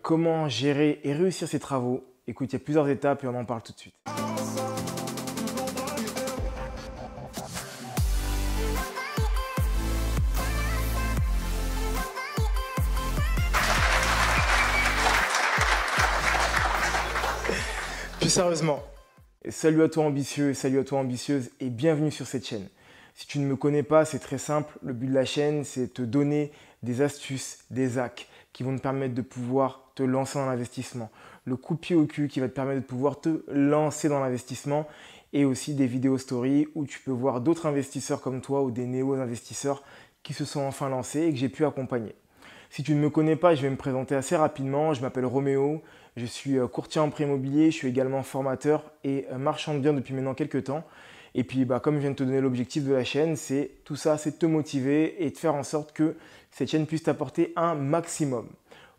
Comment gérer et réussir ses travaux? Écoute, il y a plusieurs étapes et on en parle tout de suite. Plus sérieusement, salut à toi ambitieux et salut à toi ambitieuse et bienvenue sur cette chaîne. Si tu ne me connais pas, c'est très simple. Le but de la chaîne, c'est de te donner des astuces, des hacks qui vont te permettre de pouvoir te lancer dans l'investissement. Le coup de pied au cul qui va te permettre de pouvoir te lancer dans l'investissement et aussi des vidéos stories où tu peux voir d'autres investisseurs comme toi ou des néo-investisseurs qui se sont enfin lancés et que j'ai pu accompagner. Si tu ne me connais pas, je vais me présenter assez rapidement. Je m'appelle Roméo, je suis courtier en prêt immobilier, je suis également formateur et marchand de biens depuis maintenant quelques temps. Et puis, comme je viens de te donner l'objectif de la chaîne, c'est tout ça, c'est de te motiver et de faire en sorte que cette chaîne puisse t'apporter un maximum.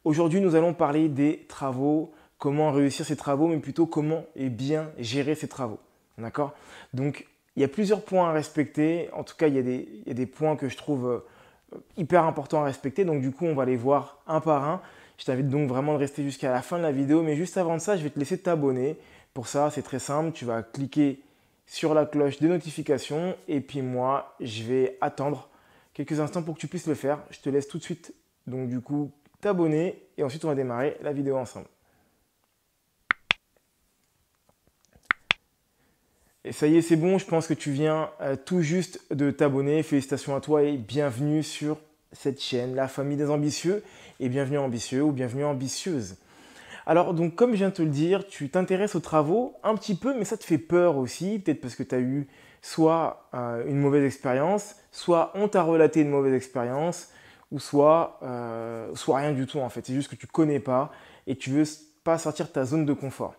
Aujourd'hui, nous allons parler des travaux, comment réussir ces travaux, mais plutôt comment bien gérer ces travaux. D'accord? Donc, il y a plusieurs points à respecter. En tout cas, il y a des points que je trouve hyper importants à respecter. Donc, du coup, on va les voir un par un. Je t'invite donc vraiment de rester jusqu'à la fin de la vidéo. Mais juste avant de ça, je vais te laisser t'abonner. Pour ça, c'est très simple. Tu vas cliquer sur la cloche des notifications et puis moi, je vais attendre quelques instants pour que tu puisses le faire. Je te laisse tout de suite, donc du coup, t'abonner et ensuite on va démarrer la vidéo ensemble. Et ça y est, c'est bon, je pense que tu viens tout juste de t'abonner. Félicitations à toi et bienvenue sur cette chaîne, la famille des ambitieux, et bienvenue ambitieux ou bienvenue ambitieuse. Alors, donc, comme je viens de te le dire, tu t'intéresses aux travaux un petit peu, mais ça te fait peur aussi, peut-être parce que tu as eu soit une mauvaise expérience, soit on t'a relaté une mauvaise expérience, ou soit rien du tout en fait. C'est juste que tu ne connais pas et tu ne veux pas sortir de ta zone de confort.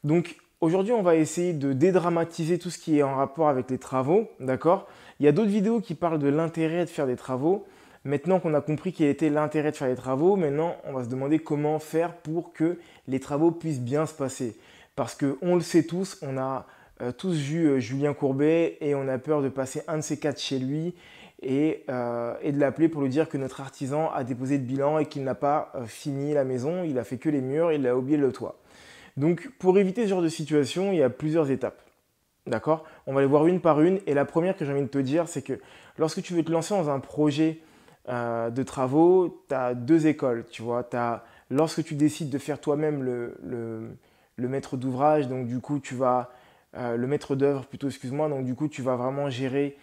Donc, aujourd'hui, on va essayer de dédramatiser tout ce qui est en rapport avec les travaux, d'accord? Il y a d'autres vidéos qui parlent de l'intérêt de faire des travaux. Maintenant qu'on a compris quel était l'intérêt de faire les travaux, maintenant on va se demander comment faire pour que les travaux puissent bien se passer. Parce qu'on le sait tous, on a tous vu Julien Courbet et on a peur de passer un de ces quatre chez lui et de l'appeler pour lui dire que notre artisan a déposé le bilan et qu'il n'a pas fini la maison, il a fait que les murs, il a oublié le toit. Donc pour éviter ce genre de situation, il y a plusieurs étapes. D'accord? On va les voir une par une et la première que j'ai envie de te dire, c'est que lorsque tu veux te lancer dans un projet de travaux, tu as deux écoles, tu vois. Lorsque tu décides de faire toi-même le maître d'ouvrage, donc du coup, tu vas, le maître d'œuvre plutôt, excuse-moi, donc du coup, tu vas vraiment gérer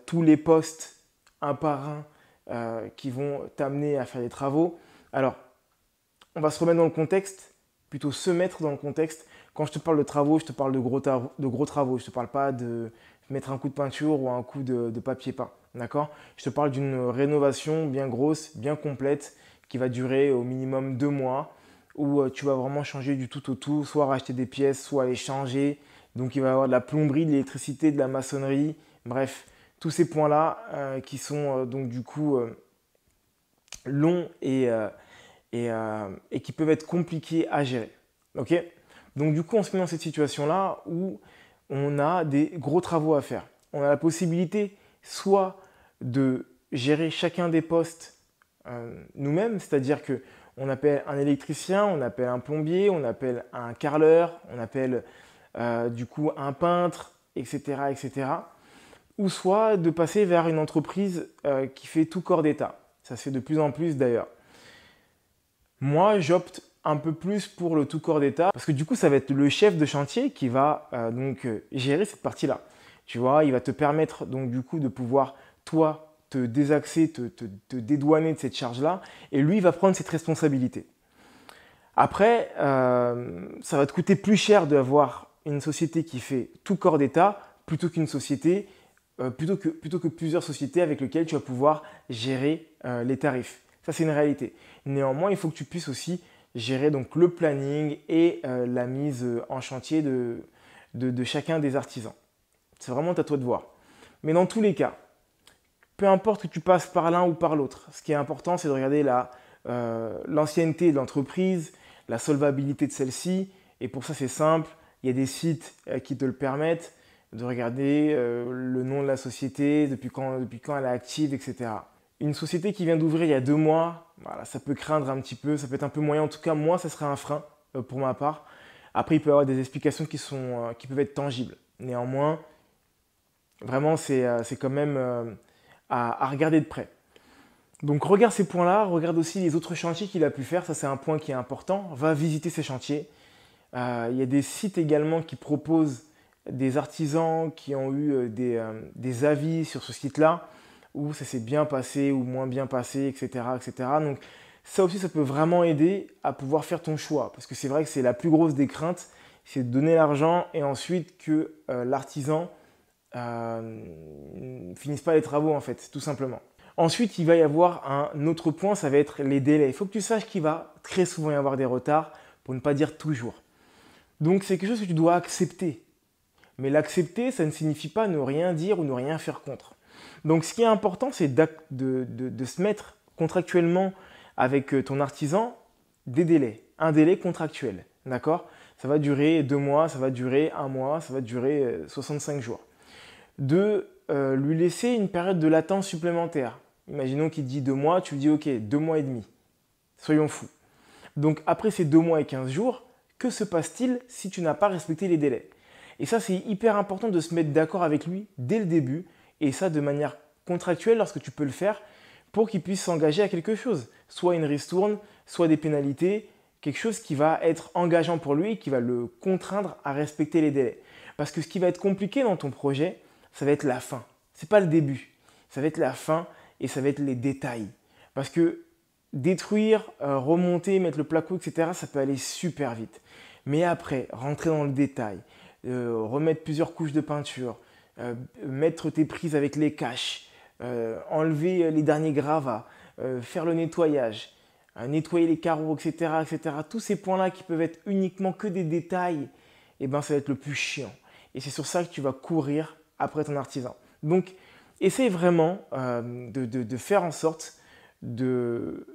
tous les postes un par un qui vont t'amener à faire des travaux. Alors, on va se remettre dans le contexte, plutôt se mettre dans le contexte. Quand je te parle de travaux, je te parle de gros travaux. Je ne te parle pas de mettre un coup de peinture ou un coup de papier peint. D'accord? Je te parle d'une rénovation bien grosse, bien complète, qui va durer au minimum 2 mois, où tu vas vraiment changer du tout au tout, soit racheter des pièces, soit les changer. Donc il va y avoir de la plomberie, de l'électricité, de la maçonnerie, bref, tous ces points-là qui sont donc du coup longs et qui peuvent être compliqués à gérer. Ok? Donc du coup, on se met dans cette situation-là où on a des gros travaux à faire. On a la possibilité soit de gérer chacun des postes nous-mêmes, c'est-à-dire que on appelle un électricien, on appelle un plombier, on appelle un carreleur, on appelle du coup un peintre, etc., etc. Ou soit de passer vers une entreprise qui fait tout corps d'état. Ça se fait de plus en plus d'ailleurs. Moi, j'opte un peu plus pour le tout corps d'état parce que du coup, ça va être le chef de chantier qui va gérer cette partie-là. Tu vois, il va te permettre donc du coup de pouvoir, toi, te désaxer, te dédouaner de cette charge-là et lui, il va prendre cette responsabilité. Après, ça va te coûter plus cher d'avoir une société qui fait tout corps d'état plutôt qu'une société, plutôt que plusieurs sociétés avec lesquelles tu vas pouvoir gérer les tarifs. Ça, c'est une réalité. Néanmoins, il faut que tu puisses aussi gérer donc, le planning et la mise en chantier de chacun des artisans. C'est vraiment à toi de voir. Mais dans tous les cas, peu importe que tu passes par l'un ou par l'autre, ce qui est important, c'est de regarder l'ancienneté de l'entreprise, la solvabilité de celle-ci. Et pour ça, c'est simple. Il y a des sites qui te le permettent de regarder le nom de la société, depuis quand elle est active, etc. Une société qui vient d'ouvrir il y a 2 mois, voilà, ça peut craindre un petit peu, ça peut être un peu moyen. En tout cas, moi, ça serait un frein pour ma part. Après, il peut y avoir des explications qui peuvent être tangibles. Néanmoins, vraiment, c'est quand même à regarder de près. Donc, regarde ces points-là, regarde aussi les autres chantiers qu'il a pu faire. Ça, c'est un point qui est important. Va visiter ces chantiers. Il y a des sites également qui proposent des artisans qui ont eu des avis sur ce site-là, où ça s'est bien passé ou moins bien passé, etc., etc. Donc ça aussi, ça peut vraiment aider à pouvoir faire ton choix. Parce que c'est vrai que c'est la plus grosse des craintes, c'est de donner l'argent et ensuite que l'artisan finisse pas les travaux, en fait, tout simplement. Ensuite, il va y avoir un autre point, ça va être les délais. Il faut que tu saches qu'il va très souvent y avoir des retards, pour ne pas dire toujours. Donc c'est quelque chose que tu dois accepter. Mais l'accepter, ça ne signifie pas ne rien dire ou ne rien faire contre. Donc ce qui est important, c'est de se mettre contractuellement avec ton artisan des délais. Un délai contractuel, d'accord? Ça va durer 2 mois, ça va durer 1 mois, ça va durer 65 jours. Lui laisser une période de latence supplémentaire. Imaginons qu'il dit 2 mois, tu lui dis ok, 2 mois et demi. Soyons fous. Donc après ces 2 mois et 15 jours, que se passe-t-il si tu n'as pas respecté les délais? Et ça, c'est hyper important de se mettre d'accord avec lui dès le début, et ça de manière contractuelle lorsque tu peux le faire, pour qu'il puisse s'engager à quelque chose. Soit une ristourne, soit des pénalités, quelque chose qui va être engageant pour lui et qui va le contraindre à respecter les délais. Parce que ce qui va être compliqué dans ton projet, ça va être la fin. Ce n'est pas le début, ça va être la fin et ça va être les détails. Parce que détruire, remonter, mettre le placo, etc., ça peut aller super vite. Mais après, rentrer dans le détail, remettre plusieurs couches de peinture, mettre tes prises avec les caches, enlever les derniers gravats, faire le nettoyage, nettoyer les carreaux, etc., etc. Tous ces points-là qui peuvent être uniquement que des détails, eh ben, ça va être le plus chiant. Et c'est sur ça que tu vas courir après ton artisan. Donc, essaye vraiment de faire en sorte de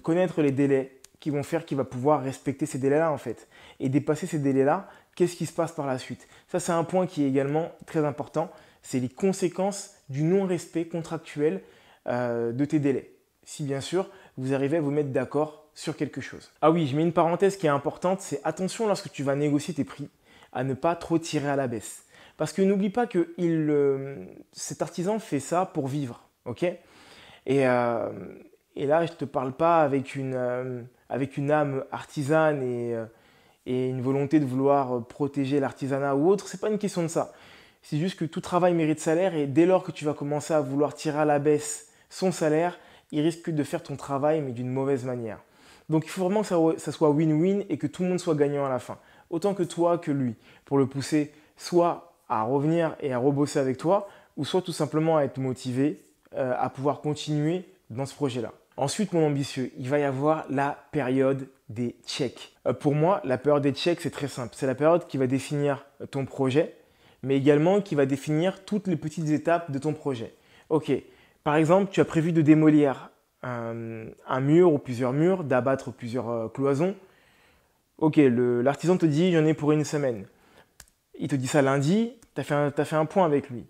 connaître les délais qui vont faire qu'il va pouvoir respecter ces délais-là en fait. Et dépasser ces délais-là, qu'est-ce qui se passe par la suite? Ça, c'est un point qui est également très important. C'est les conséquences du non-respect contractuel de tes délais. Si bien sûr, vous arrivez à vous mettre d'accord sur quelque chose. Ah oui, je mets une parenthèse qui est importante, c'est attention lorsque tu vas négocier tes prix, à ne pas trop tirer à la baisse. Parce que n'oublie pas que cet artisan fait ça pour vivre, ok? Et là, je ne te parle pas avec une âme artisane et une volonté de vouloir protéger l'artisanat ou autre. Ce n'est pas une question de ça. C'est juste que tout travail mérite salaire et dès lors que tu vas commencer à vouloir tirer à la baisse son salaire, il risque de faire ton travail mais d'une mauvaise manière. Donc il faut vraiment que ça soit win-win et que tout le monde soit gagnant à la fin. Autant que toi que lui, pour le pousser soit à revenir et à rebosser avec toi, ou soit tout simplement à être motivé à pouvoir continuer dans ce projet-là. Ensuite, mon ambitieux, il va y avoir la période des checks. Pour moi, la période des checks, c'est très simple. C'est la période qui va définir ton projet, mais également qui va définir toutes les petites étapes de ton projet. Ok, par exemple, tu as prévu de démolir un mur ou plusieurs murs, d'abattre plusieurs cloisons. Ok, l'artisan te dit, j'en ai pour une semaine. Il te dit ça lundi, tu as fait un point avec lui.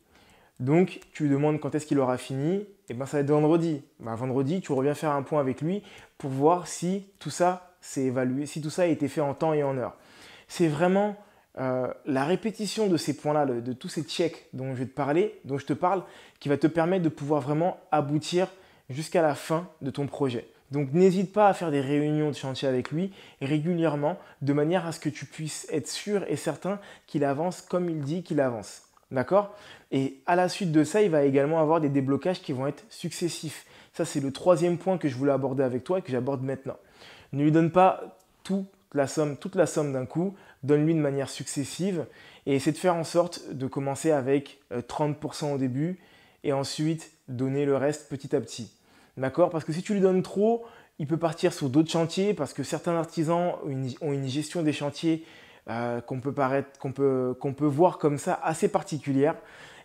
Donc, tu lui demandes quand est-ce qu'il aura fini. Et ben, ça va être vendredi. Ben, vendredi, tu reviens faire un point avec lui pour voir si tout ça s'est évalué, si tout ça a été fait en temps et en heure. C'est vraiment la répétition de ces points-là, de tous ces checks dont je te parle, qui va te permettre de pouvoir vraiment aboutir jusqu'à la fin de ton projet. Donc, n'hésite pas à faire des réunions de chantier avec lui régulièrement, de manière à ce que tu puisses être sûr et certain qu'il avance comme il dit qu'il avance. D'accord? Et à la suite de ça, il va également avoir des déblocages qui vont être successifs. Ça, c'est le 3e point que je voulais aborder avec toi et que j'aborde maintenant. Ne lui donne pas toute la somme d'un coup, donne-lui de manière successive et essaie de faire en sorte de commencer avec 30% au début et ensuite donner le reste petit à petit. D'accord? Parce que si tu lui donnes trop, il peut partir sur d'autres chantiers parce que certains artisans ont une gestion des chantiers qu'on peut voir comme ça assez particulière.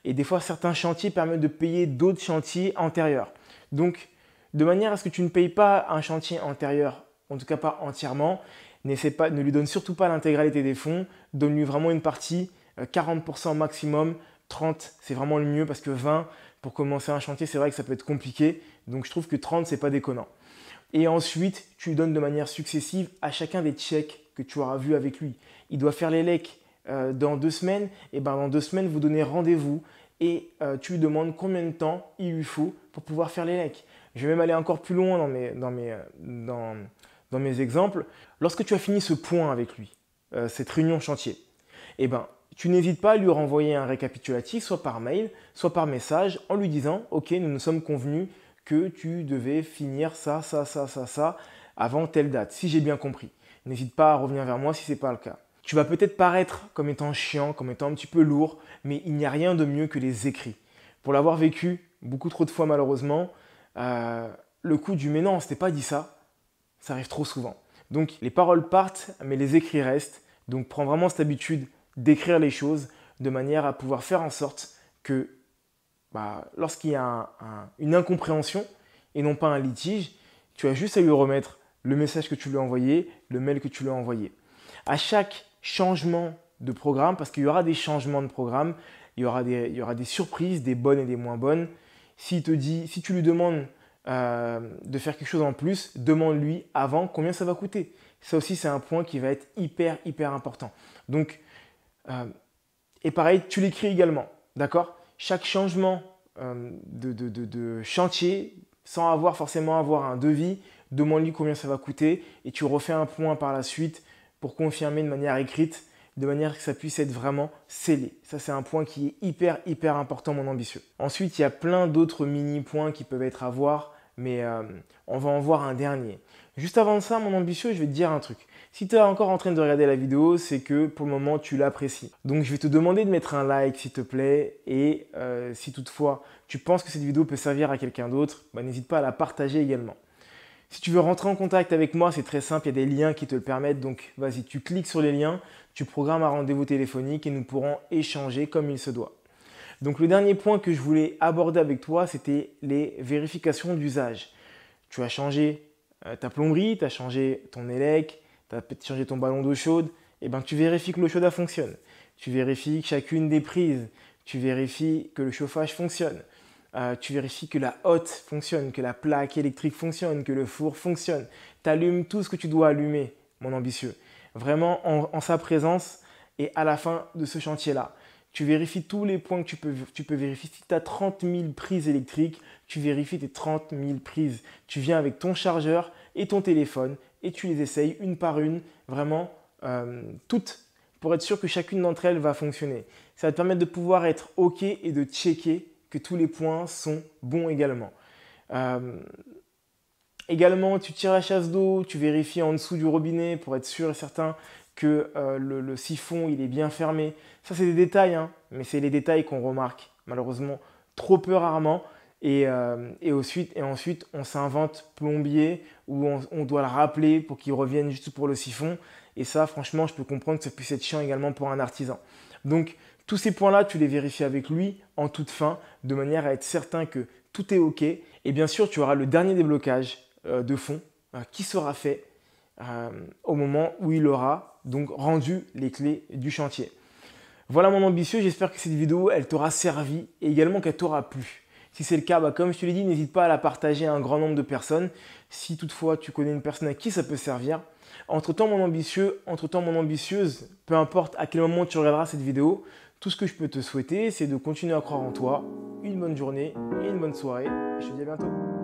Et des fois, certains chantiers permettent de payer d'autres chantiers antérieurs. Donc, de manière à ce que tu ne payes pas un chantier antérieur, en tout cas pas entièrement, ne lui donne surtout pas l'intégralité des fonds, donne-lui vraiment une partie, 40% maximum, 30% c'est vraiment le mieux parce que 20% Pour commencer un chantier, c'est vrai que ça peut être compliqué. Donc je trouve que 30, c'est pas déconnant. Et ensuite, tu lui donnes de manière successive à chacun des checks que tu auras vus avec lui. Il doit faire les lecs dans 2 semaines. Et ben dans 2 semaines, vous donnez rendez-vous et tu lui demandes combien de temps il lui faut pour pouvoir faire les lecs. Je vais même aller encore plus loin dans mes exemples. Lorsque tu as fini ce point avec lui, cette réunion chantier, eh ben, tu n'hésites pas à lui renvoyer un récapitulatif, soit par mail, soit par message, en lui disant « Ok, nous nous sommes convenus que tu devais finir ça, avant telle date, si j'ai bien compris. N'hésite pas à revenir vers moi si ce n'est pas le cas. » Tu vas peut-être paraître comme étant chiant, comme étant un petit peu lourd, mais il n'y a rien de mieux que les écrits. Pour l'avoir vécu beaucoup trop de fois malheureusement, le coup du « mais non, c'était pas dit ça », ça arrive trop souvent. Donc les paroles partent, mais les écrits restent. Donc prends vraiment cette habitude d'écrire les choses de manière à pouvoir faire en sorte que lorsqu'il y a une incompréhension et non pas un litige, tu as juste à lui remettre le message que tu lui as envoyé, le mail que tu lui as envoyé. À chaque changement de programme, parce qu'il y aura des changements de programme, il y aura des surprises, des bonnes et des moins bonnes. Si tu lui demandes de faire quelque chose en plus, demande-lui avant combien ça va coûter. Ça aussi, c'est un point qui va être hyper important. Donc, et pareil, tu l'écris également, d'accord? Chaque changement de chantier, sans forcément avoir un devis, demande-lui combien ça va coûter et tu refais un point par la suite pour confirmer de manière écrite, de manière que ça puisse être vraiment scellé. Ça, c'est un point qui est hyper important, mon ambitieux. Ensuite, il y a plein d'autres mini-points qui peuvent être à voir, mais on va en voir un dernier. Juste avant ça, mon ambitieux, je vais te dire un truc. Si tu es encore en train de regarder la vidéo, c'est que pour le moment, tu l'apprécies. Donc, je vais te demander de mettre un like, s'il te plaît. Et si toutefois, tu penses que cette vidéo peut servir à quelqu'un d'autre, n'hésite pas à la partager également. Si tu veux rentrer en contact avec moi, c'est très simple, il y a des liens qui te le permettent. Donc, vas-y, tu cliques sur les liens, tu programmes un rendez-vous téléphonique et nous pourrons échanger comme il se doit. Donc, le dernier point que je voulais aborder avec toi, c'était les vérifications d'usage. Tu as changé ta plomberie, tu as changé ton élec, tu as peut-être changé ton ballon d'eau chaude. Et tu vérifies que l'eau chaude fonctionne. Tu vérifies chacune des prises. Tu vérifies que le chauffage fonctionne. Tu vérifies que la hotte fonctionne, que la plaque électrique fonctionne, que le four fonctionne. Tu allumes tout ce que tu dois allumer, mon ambitieux. Vraiment en sa présence et à la fin de ce chantier-là. Tu vérifies tous les points que tu peux vérifier. Si tu as 30 000 prises électriques, tu vérifies tes 30 000 prises. Tu viens avec ton chargeur et ton téléphone et tu les essayes une par une, vraiment toutes, pour être sûr que chacune d'entre elles va fonctionner. Ça va te permettre de pouvoir être OK et de checker que tous les points sont bons également. Également, tu tires la chasse d'eau, tu vérifies en dessous du robinet pour être sûr et certain que le siphon il est bien fermé. Ça, c'est des détails, hein, mais c'est les détails qu'on remarque malheureusement trop peu rarement. Et ensuite, on s'invente plombier ou on doit le rappeler pour qu'il revienne juste pour le siphon. Et ça, franchement, je peux comprendre que ça puisse être chiant également pour un artisan. Donc, tous ces points-là, tu les vérifies avec lui en toute fin, de manière à être certain que tout est OK. Et bien sûr, tu auras le dernier déblocage de fonds qui sera fait au moment où il aura donc rendu les clés du chantier. Voilà mon ambitieux, j'espère que cette vidéo, elle t'aura servi et également qu'elle t'aura plu. Si c'est le cas, comme je te l'ai dit, n'hésite pas à la partager à un grand nombre de personnes. Si toutefois tu connais une personne à qui ça peut servir. Entre-temps, mon ambitieux, mon ambitieuse, peu importe à quel moment tu regarderas cette vidéo, tout ce que je peux te souhaiter, c'est de continuer à croire en toi. Une bonne journée et une bonne soirée. Je te dis à bientôt.